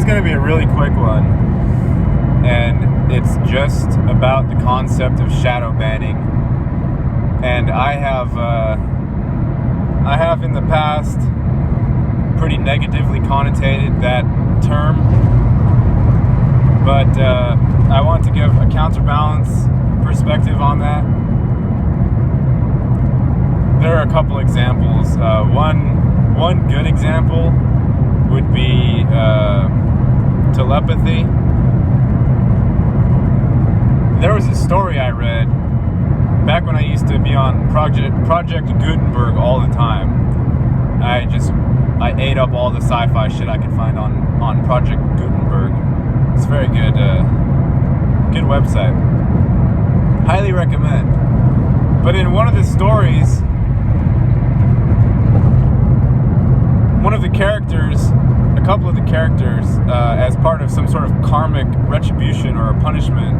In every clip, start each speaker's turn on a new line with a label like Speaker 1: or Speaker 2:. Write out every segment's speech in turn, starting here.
Speaker 1: going to be a really quick one, and it's just about the concept of shadow banning. And I have in the past pretty negatively connotated that term, but I want to give a counterbalance perspective on that. There are a couple examples. One good example would be telepathy. There was a story I read back when I used to be on Project Gutenberg all the time. I ate up all the sci-fi shit I could find on Project Gutenberg. It's a very good website. Highly recommend. But in one of the stories, a couple of the characters, as part of some sort of karmic retribution or a punishment,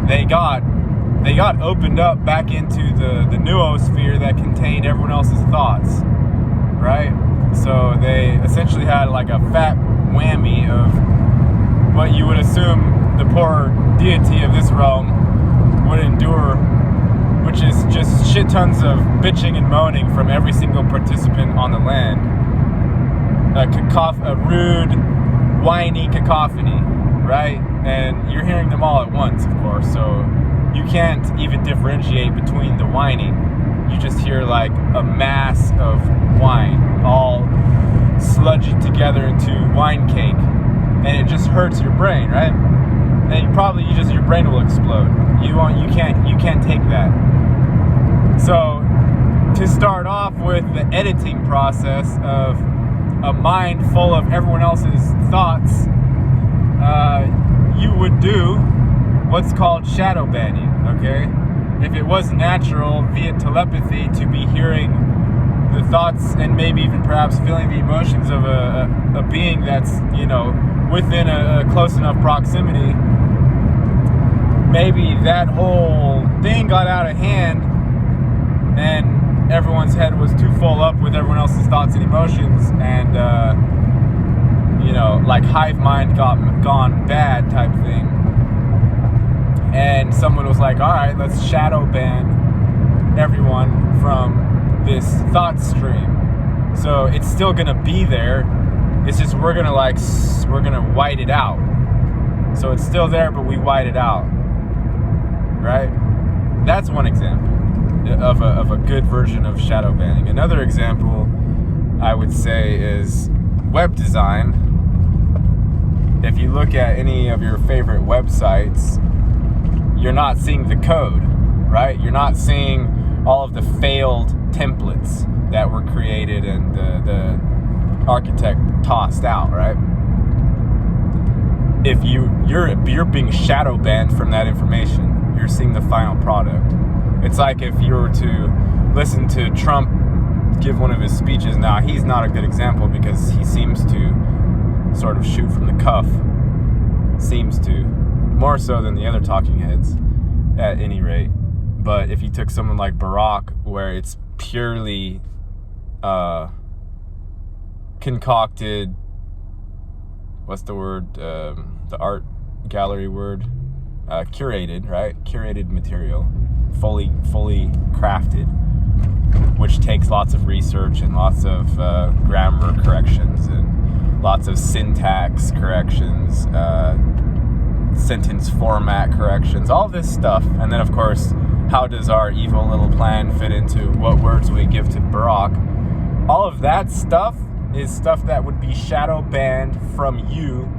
Speaker 1: they got opened up back into the noosphere that contained everyone else's thoughts, right? So they essentially had like a fat whammy of what you would assume the poor deity of this realm would endure, which is just shit tons of bitching and moaning from every single participant on the land. A rude, whiny cacophony, right? And you're hearing them all at once, of course, so you can't even differentiate between the whining. You just hear like a mass of whine all sludged together into wine cake, and it just hurts your brain, right? And your brain will explode. You can't take that. So to start off with the editing process of a mind full of everyone else's thoughts, you would do what's called shadow banning, okay? If it was natural via telepathy to be hearing the thoughts and maybe even perhaps feeling the emotions of a being that's, within a close enough proximity, maybe that whole thing got out of hand and everyone's head was too full up with everyone else's thoughts and emotions, and like hive mind gone bad type thing. And someone was like, all right, let's shadow ban everyone from this thought stream. So it's still gonna be there. It's just we're gonna white it out. So it's still there, but we white it out, right? That's one example of a good version of shadow banning. Another example I would say is web design. If you look at any of your favorite websites, you're not seeing the code, right? You're not seeing all of the failed templates that were created and the architect tossed out, right? If you're being shadow banned from that information, you're seeing the final product. It's like if you were to listen to Trump give one of his speeches. Now, he's not a good example because he seems to sort of shoot from the cuff. Seems to. More so than the other talking heads, at any rate. But if you took someone like Barack, where it's purely concocted, what's the word? The art gallery word? Curated, right? Curated material. Fully crafted, which takes lots of research and lots of grammar corrections and lots of syntax corrections, sentence format corrections, all this stuff. And then, of course, how does our evil little plan fit into what words we give to Barack? All of that stuff is stuff that would be shadow banned from you,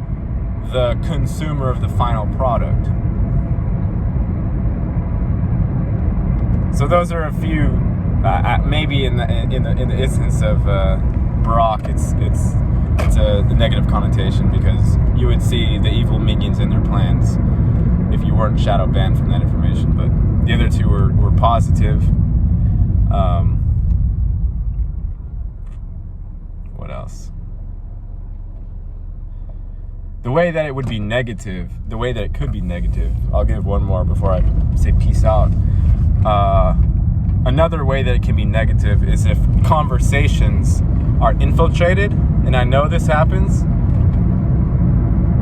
Speaker 1: the consumer of the final product. So those are a few. Maybe in the instance of Barack, it's a negative connotation because you would see the evil minions in their plans if you weren't shadow banned from that information. But the other two were positive. What else? The way that it would be negative, the way that it could be negative. I'll give one more before I say peace out. Another way that it can be negative is if conversations are infiltrated, and I know this happens,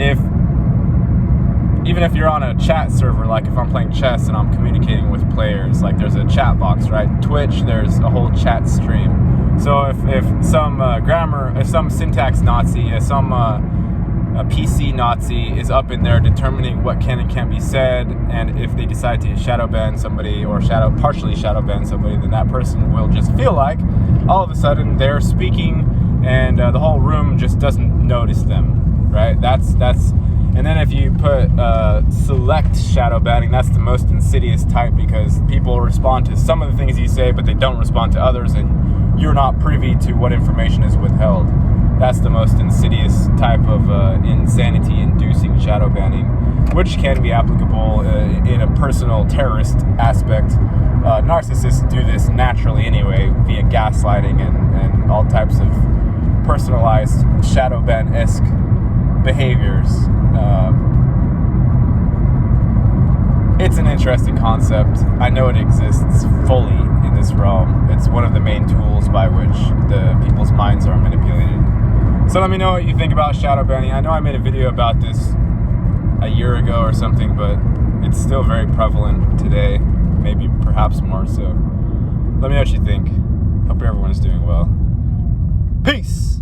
Speaker 1: even if you're on a chat server, like if I'm playing chess and I'm communicating with players, like there's a chat box, right? Twitch, there's a whole chat stream. So if some grammar, if some syntax Nazi, if some a PC Nazi is up in there determining what can and can't be said, and if they decide to shadowban somebody or partially shadowban somebody, then that person will just feel like all of a sudden they're speaking, and the whole room just doesn't notice them, right? That's and then if you put select shadowbanning, that's the most insidious type, because people respond to some of the things you say, but they don't respond to others, and you're not privy to what information is withheld. That's the most insidious type of insanity-inducing shadowbanning, which can be applicable in a personal terrorist aspect. Narcissists do this naturally anyway, via gaslighting and all types of personalized shadowban-esque behaviors. It's an interesting concept. I know it exists fully in this realm. It's one of the main tools by which the people's minds are manipulated. So let me know what you think about shadowbanning. I know I made a video about this a year ago or something, but it's still very prevalent today, maybe perhaps more so. Let me know what you think. Hope everyone's doing well. Peace!